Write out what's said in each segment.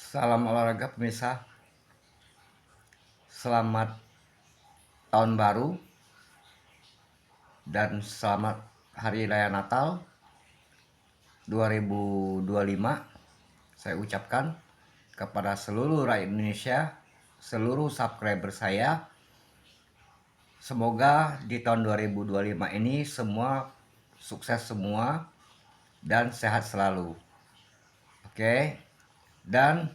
Salam olahraga pemirsa, selamat tahun baru dan selamat Hari Raya Natal 2025. Saya ucapkan kepada seluruh rakyat Indonesia, seluruh subscriber saya, semoga di tahun 2025 ini semua sukses semua dan sehat selalu. Oke, dan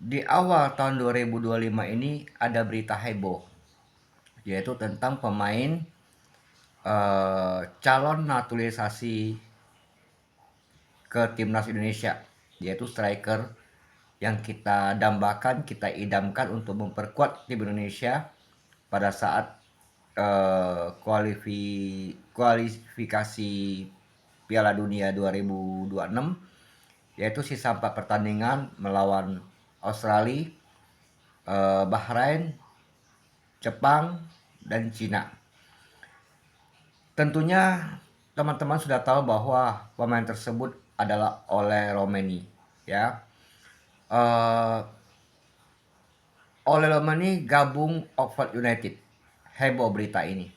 di awal tahun 2025 ini ada berita heboh, yaitu tentang pemain calon naturalisasi ke timnas Indonesia, yaitu striker yang kita dambakan, kita idamkan untuk memperkuat tim Indonesia pada saat kualifikasi Piala Dunia 2026, yaitu sisa 4 pertandingan melawan Australia, Bahrain, Jepang, dan Cina. Tentunya teman-teman sudah tahu bahwa pemain tersebut adalah Ole Romeni, ya. Ole Romeni gabung Oxford United. Heboh berita ini.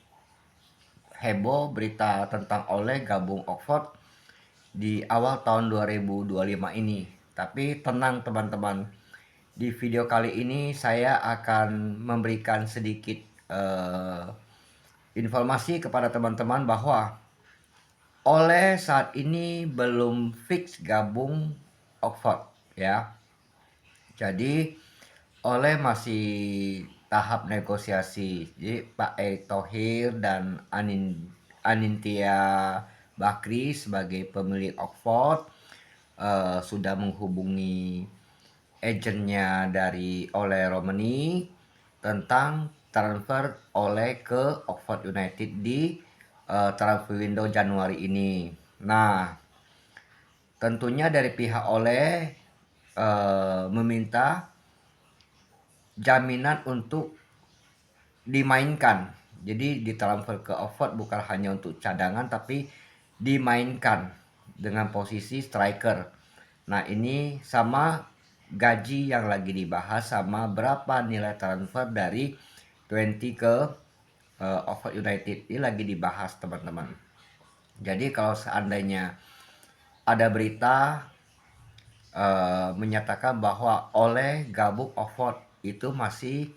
Heboh berita tentang Ole gabung Oxford di awal tahun 2025 ini. Tapi tenang teman-teman. Di video kali ini saya akan memberikan sedikit informasi kepada teman-teman bahwa Ole saat ini belum fix gabung Oxford, ya. Jadi Ole masih tahap negosiasi. Jadi Pak Erick Thohir dan Anindya Bakri sebagai pemilik Oxford sudah menghubungi agennya dari Ole Romeni tentang transfer Ole ke Oxford United di transfer window Januari ini. Nah, tentunya dari pihak Ole meminta jaminan untuk dimainkan. Jadi ditransfer ke Oxford bukan hanya untuk cadangan tapi dimainkan dengan posisi striker. Nah, ini sama gaji yang lagi dibahas sama berapa nilai transfer dari 20 ke Oxford United. Ini lagi dibahas teman-teman. Jadi kalau seandainya ada berita menyatakan bahwa Ole gabung Oxford, itu masih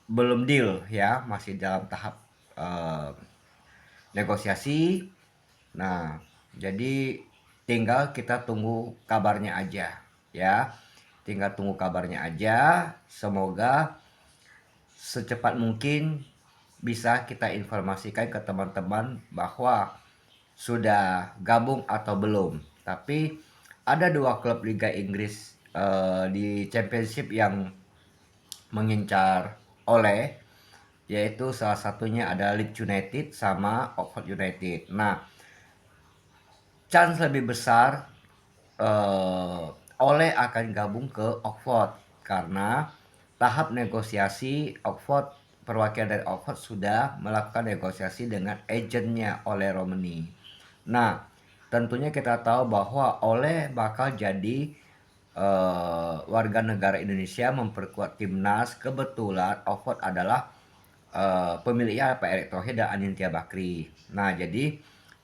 belum deal, ya, masih dalam tahap negosiasi. Nah, jadi tinggal kita tunggu kabarnya aja, ya. Tinggal tunggu kabarnya aja. Semoga secepat mungkin bisa kita informasikan ke teman-teman bahwa sudah gabung atau belum. Tapi ada 2 klub Liga Inggris di Championship yang mengincar Ole, yaitu salah satunya ada Leeds United sama Oxford United. Nah, chance lebih besar Ole akan gabung ke Oxford karena tahap negosiasi Oxford, perwakilan dari Oxford sudah melakukan negosiasi dengan agennya Ole Romeni. Nah, tentunya kita tahu bahwa Ole bakal jadi warga negara Indonesia memperkuat timnas. Kebetulan Oxford adalah pemiliknya Pak Erick Thohir dan Anindya Bakri. Nah, jadi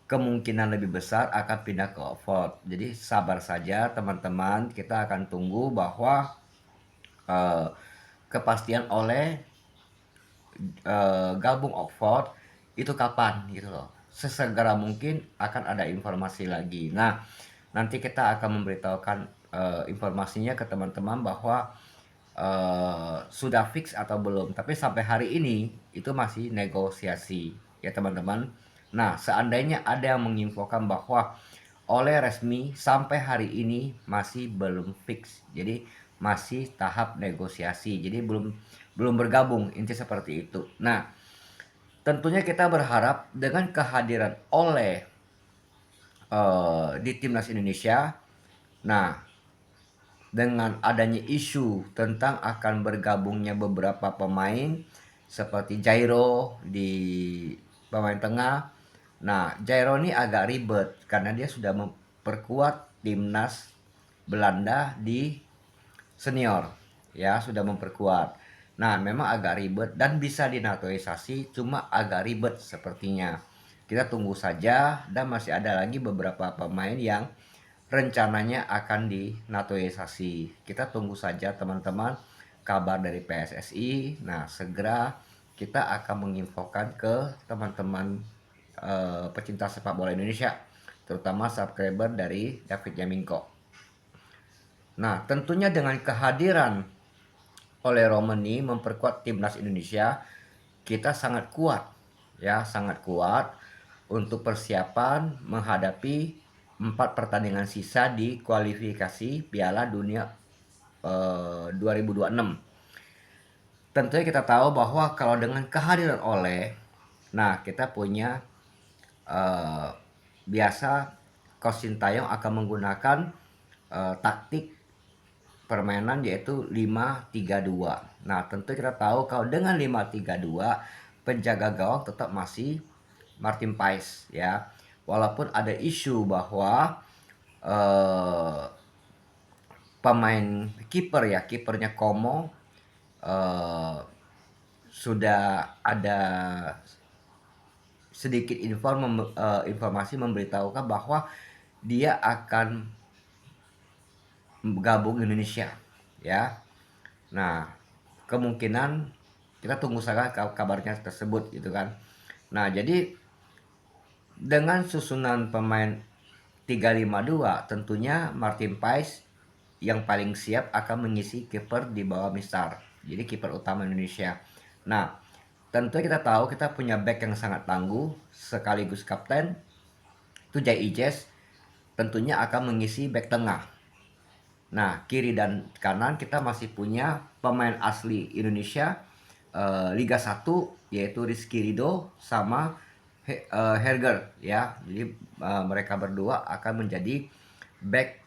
kemungkinan lebih besar akan pindah ke Oxford. Jadi sabar saja teman-teman, kita akan tunggu bahwa kepastian oleh gabung Oxford itu kapan gitu loh. Sesegera mungkin akan ada informasi lagi. Nah, nanti kita akan memberitahukan informasinya ke teman-teman bahwa sudah fix atau belum. Tapi sampai hari ini itu masih negosiasi, ya teman-teman. Nah, seandainya ada yang menginfokan bahwa oleh resmi sampai hari ini masih belum fix. Jadi masih tahap negosiasi. Jadi belum bergabung, inti seperti itu. Nah, tentunya kita berharap dengan kehadiran oleh di timnas Indonesia, nah, dengan adanya isu tentang akan bergabungnya beberapa pemain seperti Jairo di pemain tengah. Nah, Jairo ini agak ribet karena dia sudah memperkuat timnas Belanda di senior, ya sudah memperkuat. Nah, memang agak ribet dan bisa dinaturalisasi, cuma agak ribet sepertinya. Kita tunggu saja, dan masih ada lagi beberapa pemain yang rencananya akan dinaturalisasi. Kita tunggu saja teman-teman kabar dari PSSI. Nah, segera kita akan menginfokan ke teman-teman pecinta sepak bola Indonesia, terutama subscriber dari David Yaminko. Nah, tentunya dengan kehadiran oleh Romani memperkuat timnas Indonesia, kita sangat kuat, ya sangat kuat untuk persiapan menghadapi 4 pertandingan sisa di kualifikasi Piala Dunia 2026. Tentunya kita tahu bahwa kalau dengan kehadiran Oleh, nah kita punya biasa Coach Sintayong akan menggunakan taktik permainan yaitu 5-3-2. Nah, tentu kita tahu kalau dengan 5-3-2 penjaga gawang tetap masih Martin Paes, ya. Walaupun ada isu bahwa pemain kiper, ya, kipernya Como sudah ada sedikit informasi memberitahukan bahwa dia akan gabung Indonesia, ya. Nah, kemungkinan kita tunggu saja kabarnya tersebut gitu kan. Nah, jadi dengan susunan pemain 3-5-2 tentunya Martin Paes yang paling siap akan mengisi kiper di bawah Mistar. Jadi kiper utama Indonesia. Nah, tentu kita tahu kita punya back yang sangat tangguh sekaligus kapten. Itu Jay Ijes tentunya akan mengisi back tengah. Nah, kiri dan kanan kita masih punya pemain asli Indonesia Liga 1 yaitu Rizky Ridho sama Herger, ya. Jadi mereka berdua akan menjadi back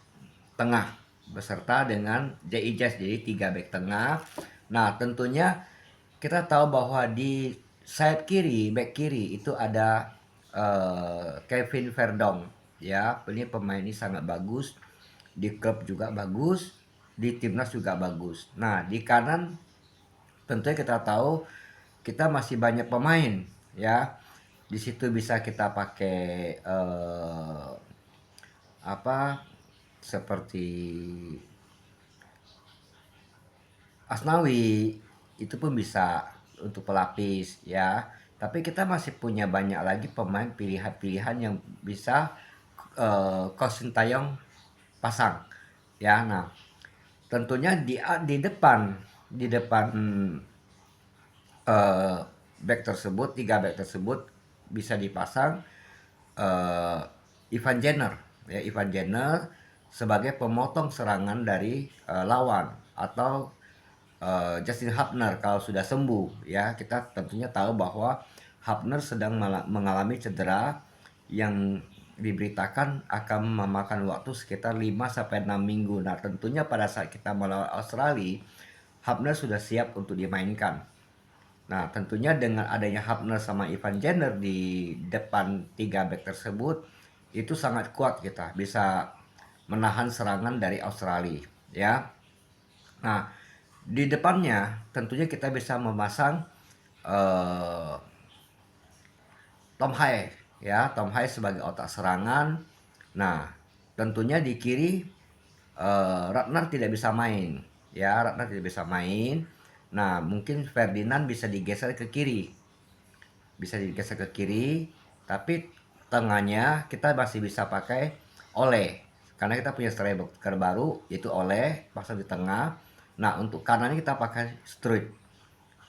tengah beserta dengan Jay Ijes, jadi 3 back tengah. Nah, tentunya kita tahu bahwa di sayap kiri, back kiri itu ada Kevin Verdong, ya. Ini pemain ini sangat bagus. Di klub juga bagus, di timnas juga bagus. Nah, di kanan tentunya kita tahu kita masih banyak pemain, ya. Di situ bisa kita pakai seperti Asnawi, itu pun bisa untuk pelapis, ya. Tapi kita masih punya banyak lagi pemain pilihan-pilihan yang bisa Coach Sintayong pasang, ya. Nah, tentunya di depan back tersebut, 3 back tersebut bisa dipasang Ivan Jenner, ya. Ivan Jenner sebagai pemotong serangan dari lawan, atau Justin Hubner kalau sudah sembuh, ya. Kita tentunya tahu bahwa Hubner sedang mengalami cedera yang diberitakan akan memakan waktu sekitar 5-6 minggu. Nah, tentunya pada saat kita melawan Australia, Hubner sudah siap untuk dimainkan. Nah, tentunya dengan adanya Hubner sama Ivan Jenner di depan 3 back tersebut, itu sangat kuat, kita bisa menahan serangan dari Australia, ya. Nah, di depannya tentunya kita bisa memasang Tom Hai, ya. Tom Hai sebagai otak serangan. Nah, tentunya di kiri Ratnar tidak bisa main, ya. Ratnar tidak bisa main. Nah, mungkin Ferdinand bisa digeser ke kiri, tapi tengahnya kita masih bisa pakai Oleh, karena kita punya striker baru yaitu Oleh, pasang di tengah. Nah, untuk kanannya kita pakai Struijk.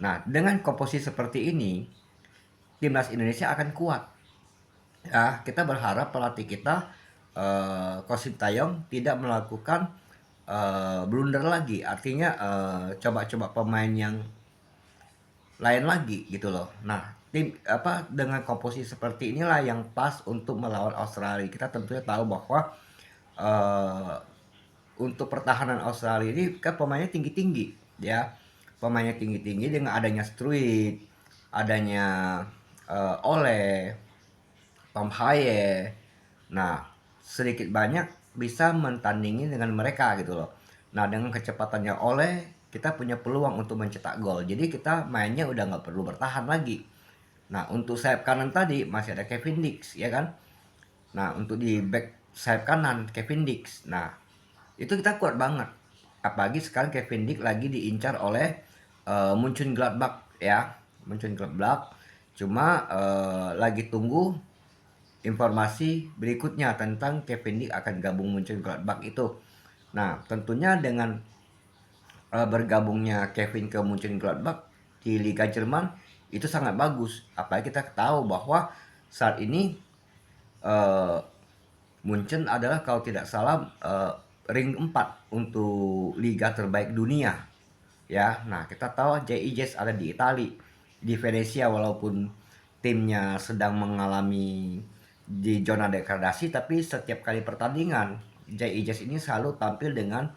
Nah, dengan komposisi seperti ini timnas Indonesia akan kuat, ya. Kita berharap pelatih kita Coach Sintayong tidak melakukan blunder lagi, artinya coba-coba pemain yang lain lagi gitu loh. Nah, dengan komposisi seperti inilah yang pas untuk melawan Australia. Kita tentunya tahu bahwa untuk pertahanan Australia ini kan pemainnya tinggi-tinggi, ya. Pemainnya tinggi-tinggi dengan adanya Struijk, adanya Oleh, Tom Haye. Nah, sedikit banyak bisa mentandingi dengan mereka gitu loh. Nah, dengan kecepatannya kita punya peluang untuk mencetak gol. Jadi kita mainnya udah nggak perlu bertahan lagi. Nah, untuk sayap kanan tadi masih ada Kevin Dix, ya kan? Nah, untuk di back sayap kanan Kevin Dix. Nah, itu kita kuat banget. Apalagi sekarang Kevin Dix lagi diincar oleh Mönchengladbach ya, Mönchengladbach. Cuma lagi tunggu informasi berikutnya tentang Kevin Dix akan gabung Mönchengladbach itu. Nah, tentunya dengan bergabungnya Kevin ke Mönchengladbach di Liga Jerman itu sangat bagus. Apalagi kita tahu bahwa saat ini eh, Munchen adalah kalau tidak salah ring 4 untuk liga terbaik dunia. Ya, nah kita tahu JIJS ada di Italia, di Venezia walaupun timnya sedang mengalami di zona degradasi, tapi setiap kali pertandingan JIJS ini selalu tampil dengan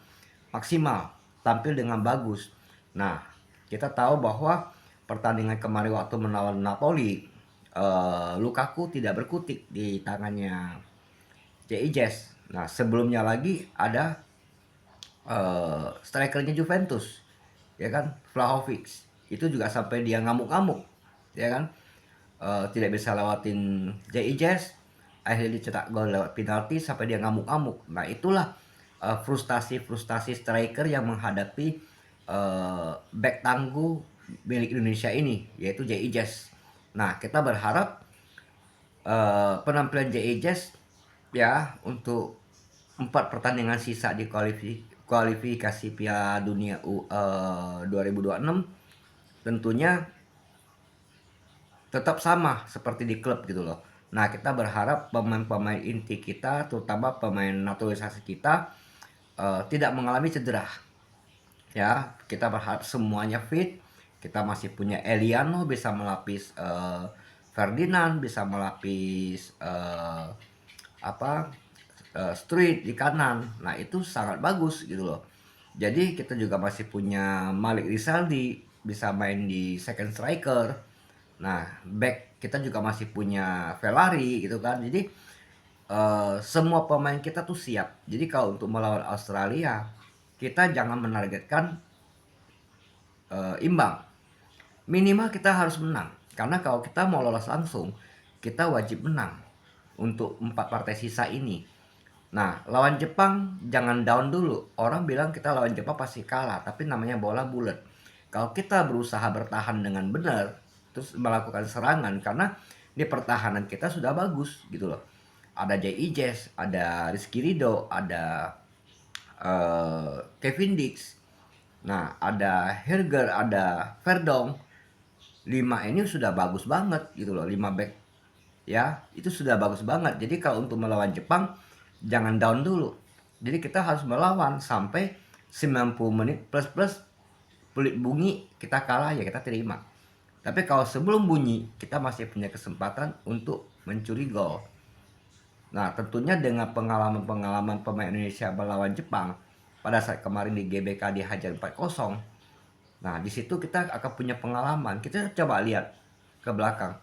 maksimal, tampil dengan bagus. Nah, kita tahu bahwa pertandingan kemarin waktu melawan Napoli, Lukaku tidak berkutik di tangannya JIJS. Nah, sebelumnya lagi ada strikernya Juventus, ya kan, Vlahovic. Itu juga sampai dia ngamuk-ngamuk, ya kan, tidak bisa lewatin JIJS, akhirnya dicetak gol lewat penalti sampai dia ngamuk-ngamuk. Nah, itulah frustasi-frustasi striker yang menghadapi back tangguh milik Indonesia ini, yaitu JIJS. Nah, kita berharap penampilan JIJS ya untuk 4 pertandingan sisa di kualifikasi Piala Dunia 2026 tentunya tetap sama seperti di klub gitu loh. Nah, kita berharap pemain-pemain inti kita, terutama pemain naturalisasi kita, tidak mengalami cedera. Ya, kita berharap semuanya fit. Kita masih punya Eliano bisa melapis Ferdinand, bisa melapis apa Street di kanan. Nah, itu sangat bagus gitu loh. Jadi kita juga masih punya Malik Rizaldi bisa main di second striker. Nah, back kita juga masih punya Velari gitu kan. Jadi semua pemain kita tuh siap. Jadi kalau untuk melawan Australia, kita jangan menargetkan imbang. Minimal kita harus menang. Karena kalau kita mau lolos langsung, kita wajib menang untuk 4 partai sisa ini. Nah, lawan Jepang jangan down dulu. Orang bilang kita lawan Jepang pasti kalah, tapi namanya bola bulat. Kalau kita berusaha bertahan dengan benar, terus melakukan serangan, karena di pertahanan kita sudah bagus gitu loh. Ada JIJS, ada Rizky Ridho, ada Kevin Dix, nah ada Herger, ada Verdong. 5 ini sudah bagus banget gitu loh, 5 back ya itu sudah bagus banget. Jadi kalau untuk melawan Jepang jangan down dulu, jadi kita harus melawan sampai 90 menit plus plus, pelit bunyi kita kalah ya kita terima. Tapi kalau sebelum bunyi kita masih punya kesempatan untuk mencuri gol. Nah, tentunya dengan pengalaman-pengalaman pemain Indonesia melawan Jepang pada saat kemarin di GBK dihajar 4-0. Nah, di situ kita akan punya pengalaman. Kita coba lihat ke belakang.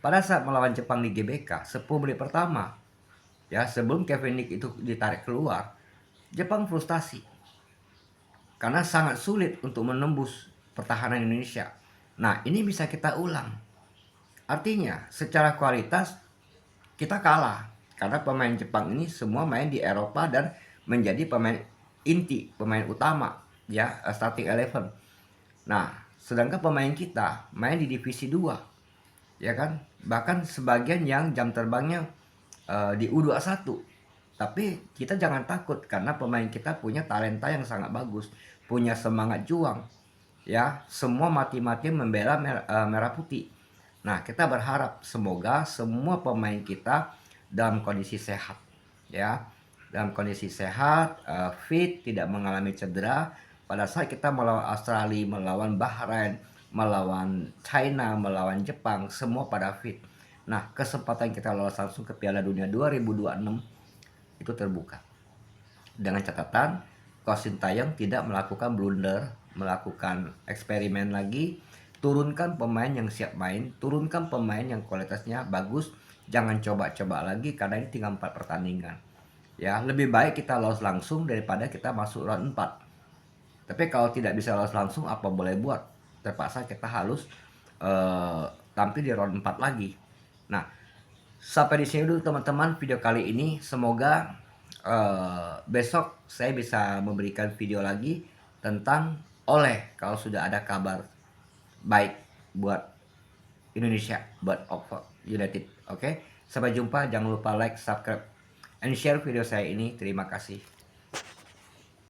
Pada saat melawan Jepang di GBK, 10 menit pertama, ya sebelum Kevin Nick itu ditarik keluar, Jepang frustasi. Karena sangat sulit untuk menembus pertahanan Indonesia. Nah, ini bisa kita ulang. Artinya, secara kualitas kita kalah. Karena pemain Jepang ini semua main di Eropa dan menjadi pemain inti, pemain utama, ya, starting 11. Nah, sedangkan pemain kita main di divisi 2, ya kan? Bahkan sebagian yang jam terbangnya di U21. Tapi kita jangan takut karena pemain kita punya talenta yang sangat bagus, punya semangat juang. Ya, semua mati-mati membela merah putih. Nah, kita berharap semoga semua pemain kita dalam kondisi sehat, ya. Dalam kondisi sehat, fit, tidak mengalami cedera pada saat kita melawan Australia, melawan Bahrain, melawan China, melawan Jepang, semua pada fit. Nah, kesempatan kita lolos langsung ke Piala Dunia 2026 itu terbuka. Dengan catatan, Coach Sintayong tidak melakukan blunder, melakukan eksperimen lagi, turunkan pemain yang siap main, turunkan pemain yang kualitasnya bagus, jangan coba-coba lagi karena ini tinggal 4 pertandingan. Ya, lebih baik kita lolos langsung daripada kita masuk round 4. Tapi kalau tidak bisa lolos langsung, apa boleh buat? Terpaksa kita harus tampil di round 4 lagi. Nah, sampai di sini dulu teman-teman video kali ini. Semoga besok saya bisa memberikan video lagi tentang oleh kalau sudah ada kabar baik buat Indonesia, buat Oxford United. Oke, sampai jumpa. Jangan lupa like, subscribe, and share video saya ini. Terima kasih.